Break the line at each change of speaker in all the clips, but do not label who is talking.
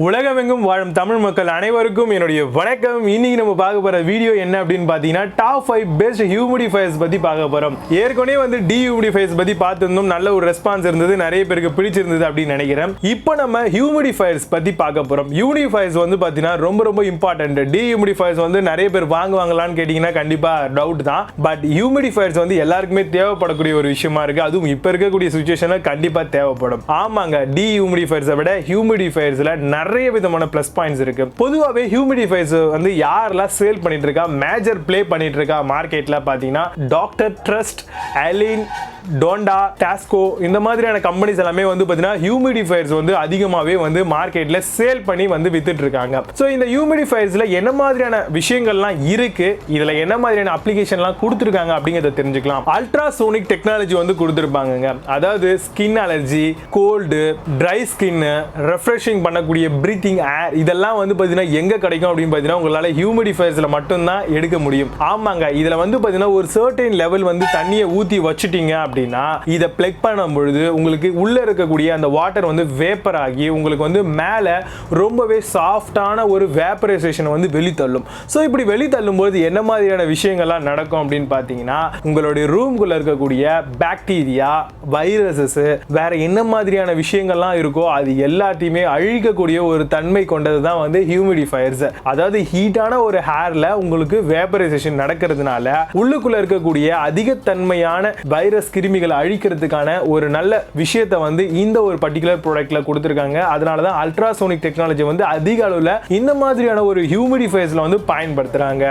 உலகமெங்கும் வாழும் தமிழ் மக்கள் அனைவருக்கும் என்னுடைய வணக்கம். இன்னைக்கு நம்ம பார்க்க போற வீடியோ என்ன அப்படின்னு பார்த்தீங்கன்னா டாப் 5 பெஸ்ட் ஹியூமிடிஃபயர்ஸ் பத்தி பார்க்க போறோம். ஏற்கனவே வந்து டிஹியூமிடிஃபயர்ஸ் பத்தி பார்த்திருந்தோம், நல்ல ஒரு ரெஸ்பான்ஸ் இருந்தது, நிறைய பேருக்கு பிடிச்சிருந்தது அப்படின்னு நினைக்கிறேன். இப்போ நம்ம ஹியூமிடிஃபயர்ஸ் பத்தி பார்க்க போறோம். ஹியூமிடிஃபயர்ஸ் வந்து பார்த்தீங்கன்னா ரொம்ப இம்பார்ட்டன்ட். டிஹியூமிடிஃபயர்ஸ் வந்து நிறைய பேர் வாங்குவாங்களான்னு கேட்டீங்கன்னா கண்டிப்பா டவுட் தான். பட் ஹியூமிடிஃபயர்ஸ் வந்து எல்லாருக்குமே தேவைப்படக்கூடிய ஒரு விஷயமா இருக்கு. அதுவும் இப்போ இருக்கக்கூடிய சுச்சுவேஷன்ல கண்டிப்பா தேவைப்படும். ஆமாங்க, டிஹியூமிடிஃபயர்ஸை விட ஹியூமிடிஃபயர்ஸ்ல நிறைய விதமான பிளஸ் பாயிண்ட்ஸ் இருக்கு. பொதுவாகவே ஹியூமிடிஃபயர்ஸ் வந்து யாரெல்லாம் சேல் பண்ணிட்டு இருக்கா, மேஜர் பிளே பண்ணிட்டு இருக்கா மார்க்கெட்ல பாத்தீங்கன்னா டாக்டர் ட்ரஸ்ட், அலின், டோண்டா, டாஸ்கோ இந்த மாதிரியான கம்பெனிஸ் எல்லாமே வந்து பாத்தீங்கன்னா ஹியூமிடிஃபயர்ஸ் வந்து அதிகமாவே வந்து மார்க்கெட்ல சேல் பண்ணி வந்து வித்துட்டு இருக்காங்க. சோ இந்த ஹியூமிடிஃபயர்ஸ்ல என்ன மாதிரியான விஷயங்கள்லாம் இருக்கு, இதுல என்ன மாதிரியான அப்ளிகேஷன்லாம் கொடுத்துருக்காங்க அப்படிங்கறத தெரிஞ்சுக்கலாம். அல்ட்ராசோனிக் டெக்னாலஜி வந்து கொடுத்துருப்பாங்க. அதாவது skin allergy, cold, dry skin, refreshing பண்ணக்கூடிய பிரீத்திங் ஏர், இதெல்லாம் வந்து பாத்தீங்கன்னா எங்க கிடைக்கும் அப்படின்னு பாத்தீங்கன்னா உங்களால ஹியூமிடிஃபயர்ஸ்ல மட்டும் தான் எடுக்க முடியும். ஆமாங்க, இதுல வந்து பாத்தீங்கன்னா ஒரு சர்டைன் லெவல் வந்து தண்ணியை ஊத்தி வச்சிட்டீங்க அப்படின்னா இதை பிளக் பண்ணும் பொழுது உங்களுக்கு உள்ள இருக்கக்கூடிய அந்த வாட்டர் வந்து வேப்பர் ஆகி உங்களுக்கு வந்து மேல ரொம்பவே சாஃப்டான ஒரு வேப்பரைசேஷன் வந்து வெளித்தள்ளும். ஸோ இப்படி வெளித்தள்ளும் போது என்ன மாதிரியான விஷயங்கள்லாம் நடக்கும் அப்படின்னு பார்த்தீங்கன்னா உங்களுடைய ரூம்குள்ள இருக்கக்கூடிய பாக்டீரியா, வைரஸஸ், வேற என்ன மாதிரியான விஷயங்கள்லாம் இருக்கோ அது எல்லாத்தையுமே அழிக்கக்கூடிய ஒரு தன்மை கொண்டது தான் வந்து ஹியூமிடிஃபயர்ஸ். அதாவது ஹீட்டான ஒரு ஹேர்ல உங்களுக்கு வேப்பரைசேஷன் நடக்கிறதுனால உள்ளுக்குள்ள இருக்கக்கூடிய அதிகத்தன்மையான வைரஸ் கிருமிகளை அழிக்கிறதுக்கான ஒரு நல்ல விஷயத்தை வந்து இந்த ஒரு பர்டிகுலர் ப்ராடக்ட்ல கொடுத்திருக்காங்க. அதனால தான் அல்ட்ராசோனிக் டெக்னாலஜி வந்து அதிக அளவுல இந்த மாதிரியான ஒரு ஹியூமிடிஃபயர்ஸ்ல வந்து பயன்படுத்துறாங்க.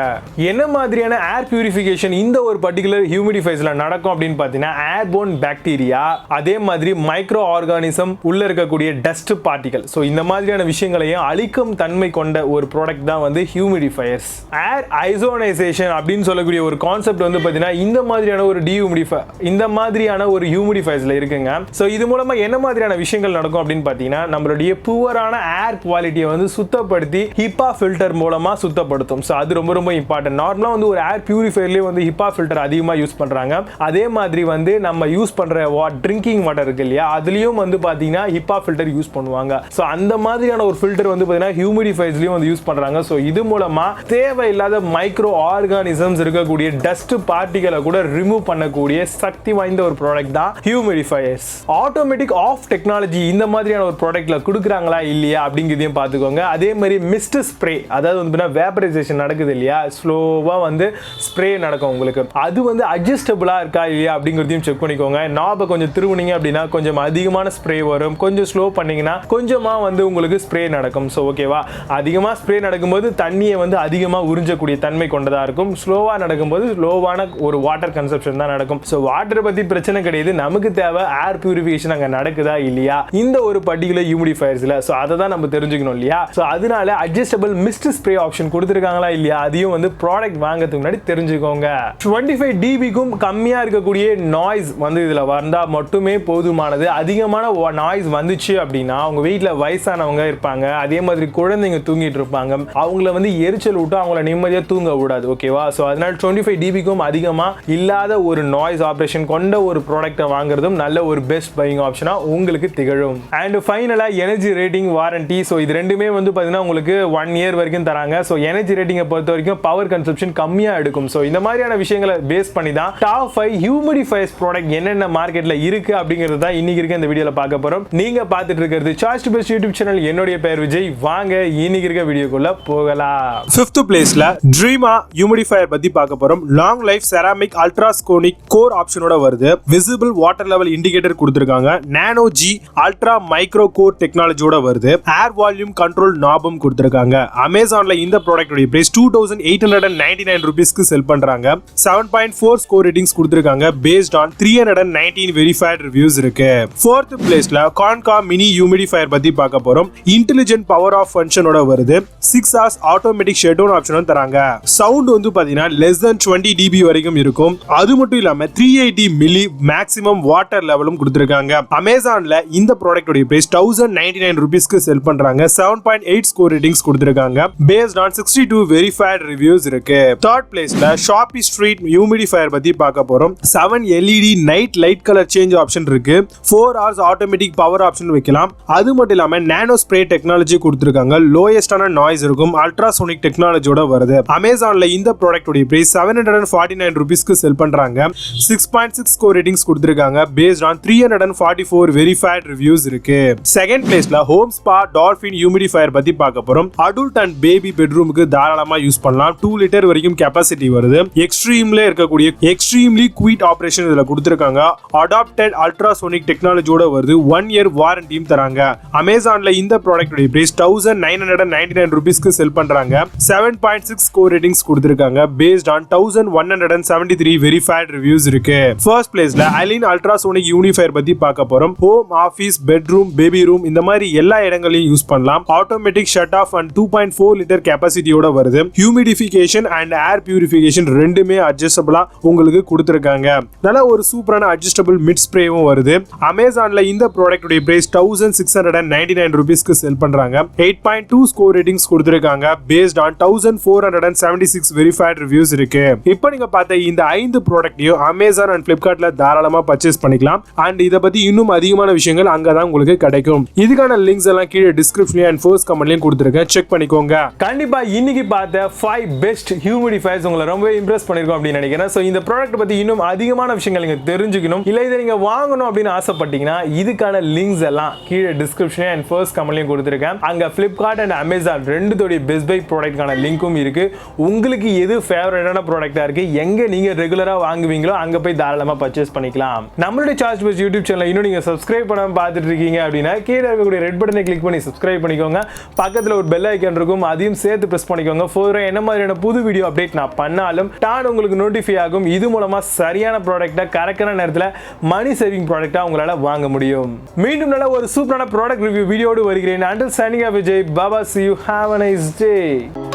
என்ன மாதிரியான ஏர் பியூரிஃபிகேஷன் இந்த ஒரு பர்டிகுலர் ஹியூமிடிஃபயர்ஸ்ல நடக்கும் அப்படின்னு பார்த்தீங்கன்னா ஏர்போர்ன் பாக்டீரியா, அதே மாதிரி மைக்ரோ ஆர்கானிசம், உள்ள இருக்கக்கூடிய டஸ்ட் பார்ட்டிகல், ஸோ இந்த மாதிரியான விஷயங்களையும் அழிக்கும் தன்மை கொண்ட ஒரு ப்ராடக்ட் தான் வந்து ஹியூமிடிஃபயர்ஸ். ஏர் ஐசோனைசேஷன் அப்படின்னு சொல்லக்கூடிய ஒரு கான்செப்ட் வந்து பார்த்தீங்கன்னா இந்த மாதிரியான ஒரு டிஹியூமிடிஃபயர், இந்த மாதிரியான ஒரு ஹியூமிடிஃபயர்ஸ்ல இருக்குங்க. சோ இது மூலமா என்ன மாதிரியான விஷயங்கள் நடக்கும் அப்படின்னு பாத்தீங்கன்னா நம்மளுடைய புவரான ஏர் குவாலிட்டியை வந்து சுத்தப்படுத்தி ஹிப்பா ஃபில்டர் மூலமா சுத்தப்படுத்தும். சோ அது ரொம்ப இம்பார்ட்டன்ட். நார்மலா வந்து ஒரு ஏர் பியூரிஃபயர்லயே வந்து ஹிப்பா ஃபில்டர் அதிகமா யூஸ் பண்றாங்க. அதே மாதிரி வந்து நம்ம யூஸ் பண்ற ட்ரிங்கிங் வாட்டர் இருக்கு இல்லையா, அதுலயும் வந்து பாத்தீங்கன்னா ஹிப்பா ஃபில்டர் யூஸ் பண்ணுவாங்க. சோ அந்த மாதிரியான ஒரு ஃபில்டர் வந்து பாத்தீங்கன்னா ஹியூமிடிஃபயர்ஸ்லயும் வந்து யூஸ் பண்றாங்க. சோ இது மூலமா தேவையில்லாத மைக்ரோ ஆர்கானிசம்ஸ் இருக்கக்கூடிய டஸ்ட் பார்ட்டிகளை கூட ரிமூவ் பண்ணக்கூடிய சக்தி வாய்ந்த ஒரு ப்ராடக்ட் தான் ஹியூமிடிஃபயர்ஸ். ஆட்டோமேட்டிக் ஆஃப் டெக்னாலஜி இந்த மாதிரியான ஒரு ப்ராடக்ட்ல கொடுக்குறாங்களா இல்லையா அப்படிங்கிறதையும் பார்த்துக்கோங்க. அதே மாதிரி மிஸ்ட் ஸ்ப்ரே, அதாவது வந்து வேப்பரைசேஷன் நடக்குது இல்லையா, ஸ்லோவா வந்து ஸ்ப்ரே நடக்கும் உங்களுக்கு, அது வந்து அட்ஜஸ்டபிளா இருக்கா இல்லையா அப்படிங்கிறதையும் செக் பண்ணிக்கோங்க. நாப கொஞ்சம் திருவுனீங்க அப்படின்னா கொஞ்சம் அதிகமான ஸ்ப்ரே வரும், கொஞ்சம் ஸ்லோ பண்ணீங்கன்னா கொஞ்சமா வந்து உங்களுக்கு ஸ்ப்ரே நடக்கும். ஸோ ஓகேவா, அதிகமா ஸ்ப்ரே நடக்கும்போது தண்ணியை வந்து அதிகமா உறிஞ்சக்கூடிய தன்மை கொண்டதா இருக்கும். ஸ்லோவா நடக்கும்போது ஸ்லோவான ஒரு வாட்டர் கன்சப்ஷன் தான் நடக்கும். ஸோ வாட்டர் பத்தி பிரச்சனை கிடையாது, நமக்கு தேவை ஏர் பியூரிஃபிகேஷன் அங்க நடக்குதா இல்லையா இந்த ஒரு பர்டிகுலர் ஹியூமிடிஃபயர்ஸ்ல. சோ அதை தான் நம்ம தெரிஞ்சுக்கணும் இல்லையா. சோ அதனால அட்ஜஸ்டபிள் மிஸ்ட் ஸ்ப்ரே ஆப்ஷன் கொடுத்திருக்காங்களா இல்லையா அதையும் வந்து ப்ராடக்ட் வாங்குறதுக்கு முன்னாடி தெரிஞ்சுக்கோங்க. 25 dBக்கும் கம்மியா இருக்கக்கூடிய நாய்ஸ் வந்து இதுல வந்தா மட்டுமே போதுமானது. அதிகமான நாய்ஸ் வந்துச்சு அப்படின்னா உங்க வீட்டுல வயசானவங்க இருப்பாங்க, அதே மாதிரி குழந்தைங்க தூங்கிட்டு இருப்பாங்க, அவங்கள வந்து எரிச்சல் விட்டு அவங்கள நிம்மதியா தூங்க விடாது. ஓகேவா, சோ அதனால 25 dBக்கும் அதிகமா இல்லாத ஒரு நாய்ஸ் ஆபரேஷன் கொண்ட ஒரு ப்ராடக்ட்டை வாங்குறதும் நல்ல ஒரு பெஸ்ட் பையிங் ஆப்ஷனா உங்களுக்கு திகழும். அண்ட் ஃபைனலா எனர்ஜி ரேட்டிங், வாரண்டி, சோ இது ரெண்டுமே வந்து பாத்தீங்கன்னா உங்களுக்கு 1 year வரைக்கும் தராங்க. சோ எனர்ஜி ரேட்டிங்கை பொறுத்த வரைக்கும் பவர் கன்சப்ஷன் கம்மியா எடுக்கும். சோ இந்த மாதிரியான விஷயங்களை பேஸ் பண்ணி தான் டாப் 5 ஹியூமிடிஃபயர்ஸ் ப்ராடக்ட் என்னென்ன மார்க்கெட்ல இருக்கு அப்படிங்கிறது தான் இன்னைக்கு இருக்க இந்த வீடியோல பார்க்க போறோம். நீங்க பார்த்துட்டு இருக்கிறது choice to best YouTube channel. என்னுடைய பேர் விஜய். வாங்க இன்னைக்கு இருக்க வீடியோக்குள்ள போகலாம். 5th பிளேஸ்ல ட்ரீமா ஹியூமிடிஃபயர் பத்தி பார்க்க போறோம். Long life ceramic ultrasonic core ஆப்ஷனோட வருது. விசிபிள் வாட்டர் லெவல் இண்டிகேட்டர் கொடுத்திருக்காங்க. Nano G ultra micro core டெக்னாலஜியோட வருது. ஏர் வால்யூம் கண்ட்ரோல் நாபும் கொடுத்திருக்காங்க. அமேசான்ல இந்த ப்ராடக்ட் உடைய பிரைஸ் 2899 ரூபீஸ்க்கு செல் பண்றாங்க. 7.4 ஸ்கோர் ரேட்டிங்ஸ் கொடுத்திருக்காங்க. பேஸ்ட் ஆன் 319 வெரிஃபைட் ரிவ்யூஸ் இருக்கு. 4th பிளேஸ்ல KONKA மினி ஹியூமிடிஃபயர் பத்தி பார்க்க போறோம். இன்டெலிஜென்ட் பவர் ஆஃப் ஃபங்க்ஷனோட வருது. 6 hours ஆட்டோமேட்டிக் ஷட் டவுன் ஆப்ஷனும் தராங்க. சவுண்ட் வந்து பாத்தீங்கன்னா less than 20 dB வரைக்கும் இருக்கும். அது மட்டும் இல்லாம 380 மில்லி மேக்ஸிமம் வாட்டர் லெவலும் கொடுத்திருக்காங்க. அமேசான்ல இந்த ப்ராடக்ட் உடைய பிரைஸ் 1099 ரூபீஸ்க்கு செல் பண்றாங்க. 7.8 ஸ்கோர் ரேட்டிங்ஸ் கொடுத்திருக்காங்க. பேஸ்ட் ஆன் 62 வெரிஃபைட் ரிவ்யூஸ் இருக்கு. தேர்ட் பிளேஸ்ல ஷாப்பி ஸ்ட்ரீட் ஹியூமிடிஃபையர் பத்தி பார்க்க போறோம். 7 LED night light colour change option இருக்கு. 4 hours ஆட்டோமேட்டிக் பவர் ஆப்ஷன் வைக்கலாம். அது மட்டும் இல்லாம நானோ ஸ்ப்ரே டெக்னாலஜி கொடுத்திருக்காங்க. லோயஸ்டான நாய்ஸ் இருக்கும். அல்ட்ராசோனிக் டெக்னாலஜியோட வருது. அமேசான்ல இந்த ப்ராடக்ட் உடைய பிரைஸ் 749 ரூபீஸ்க்கு செல் பண்றாங்க. 6.6 ஸ்கோர் ரேட்டிங்ஸ் கொடுத்திருக்காங்க. பேஸ்ட் ஆன் 344 வெரிஃபைட் ரிவ்யூஸ் இருக்கு. செகண்ட் பிளேஸ்ல ஹோம் ஸ்பா டால்பின் ஹியூமிடிஃபையர் பத்தி பார்க்க போறோம். அடல்ட் அண்ட் பேபி பெட்ரூமுக்கு தாராளமா யூஸ் பண்ணலாம். 2 லிட்டர் வரைக்கும் கெபாசிட்டி வருது. எக்ஸ்ட்ரீம்ல இருக்கக்கூடிய எக்ஸ்ட்ரீம்லி குயிட் ஆபரேஷன் இதுல கொடுத்திருக்காங்க. அடாப்டட் அல்ட்ராசோனிக் டெக்னாலஜியோட வருது. 1 year வாரண்டியும் தராங்க. அமேசான்ல இந்த ப்ராடக்ட் உடைய பிரைஸ் 1999 ரூபீஸ்க்கு செல் பண்றாங்க. 7.6 ஸ்கோர் ரேட்டிங்ஸ் கொடுத்திருக்காங்க. பேஸ்ட் ஆன் 1173 வெரிஃபைட் ரிவ்யூஸ் இருக்கு. ஃபர்ஸ்ட் பிளேஸ்ல Allin அல்ட்ராசோனிக் யூனிஃபையர் பத்தி பார்க்க போறோம். Home, office, bedroom, baby room இந்த மாதிரி எல்லா இடங்களையும் யூஸ் பண்ணலாம். Automatic shut off and 2.4 litre கெபாசிட்டியோட வருது. ஹியூமிடிஃபிகேஷன் அண்ட் ஏர் பியூரிஃபிகேஷன் ரெண்டுமே அட்ஜஸ்டபிளா உங்களுக்கு கொடுத்திருக்காங்க. நல்ல ஒரு சூப்பரான அட்ஜஸ்டபிள் மிட் ஸ்ப்ரேவும் வருது. அமேசான்ல இந்த ப்ராடக்ட் உடைய பிரைஸ் 1699 ரூபீஸ்க்கு செல் பண்றாங்க. 8.2 ஸ்கோர் ரேட்டிங்ஸ் கொடுத்திருக்காங்க. பேஸ்ட் ஆன் 1476 வெரிஃபைட் ரிவ்யூஸ் இருக்கு. இப்போ நீங்க பார்த்த இந்த 5 ப்ராடக்ட்டையும் அமேசான் அண்ட் பிளிப்கார்ட்ல தாராளமா பர்ச்சேஸ் பண்ணிக்கலாம். அண்ட் இத பத்தி இன்னும் அதிகமான விஷயங்கள் அங்கதான் உங்களுக்கு கிடைக்கும். இதுக்கான லிங்க்ஸ் எல்லாம் கீழே டிஸ்கிரிப்ஷன்ல அண்ட் ஃபர்ஸ்ட் கமெண்ட்லயும் கொடுத்திருக்கேன். செக் பண்ணிக்கோங்க. கண்டிப்பா இன்னைக்கு பார்த்த 5 பெஸ்ட் ஹியூமிடிஃபையர்ஸ் உங்களை ரொம்ப இம்ப்ரெஸ் பண்ணிருக்கோம் அப்படின்னு நினைக்கிறேன். சோ இந்த ப்ராடக்ட் பத்தி இன்னும் அதிகமான விஷயங்கள் நீங்க தெரிஞ்சுக்கணும், இல்ல இதை நீங்க வாங்கணும் அப்படின்னு ஆசைப்பட்டீங்கன்னா இதுக்கான லிங்க்ஸ் எல்லாம் கீழே டிஸ்கிரிப்ஷன்ல அண்ட் ஃபர்ஸ்ட் கமெண்ட்லயும் கொடுத்திருக்கேன். அங்க பிளிப்கார்ட் அண்ட் அமேசான் ரெண்டுத்தோட பெஸ்ட் பை ப்ராடக்ட்கான லிங்க்கும் இருக்கு. உங்களுக்கு எது ஃபேவரட்டான ப்ராடக்ட்டா இருக்கு, எங்க நீங்க ரெகுலரா வாங்குவீங்களோ அங்க போய் தாராளமா பர்ச்சேஸ் பண்ணிக்கலாம். நம்மளுடைய சார்ஜ் பஸ் யூடியூப் சேனல் இன்னும் நீங்க சப்ஸ்கிரைப் பண்ணாம பார்த்துட்டு இருக்கீங்க அப்படின்னா கீழே இருக்கக்கூடிய ரெட் பட்டனை கிளிக் பண்ணி சப்ஸ்கிரைப் பண்ணிக்கோங்க. பக்கத்துல ஒரு பெல் ஐகான் இருக்கும், அதையும் சேர்த்து பிரஸ் பண்ணிக்கோங்க. ஃபோரா என்ன மாதிரியான புது வீடியோ அப்டேட் நான் பண்ணாலும் டான் உங்களுக்கு நோட்டிஃபை ஆகும். இது மூலமா சரியான ப்ராடக்ட்டை கரெக்டான நேரத்தில் மணி சேவிங் ப்ராடக்ட்டா உங்களால வாங்க முடியும். மீண்டும் நல்ல ஒரு சூப்பரான ப்ராடக்ட் ரிவ்யூ வீடியோடு வருகிறேன். Until signing off Vijay Baba, see you, have a nice day.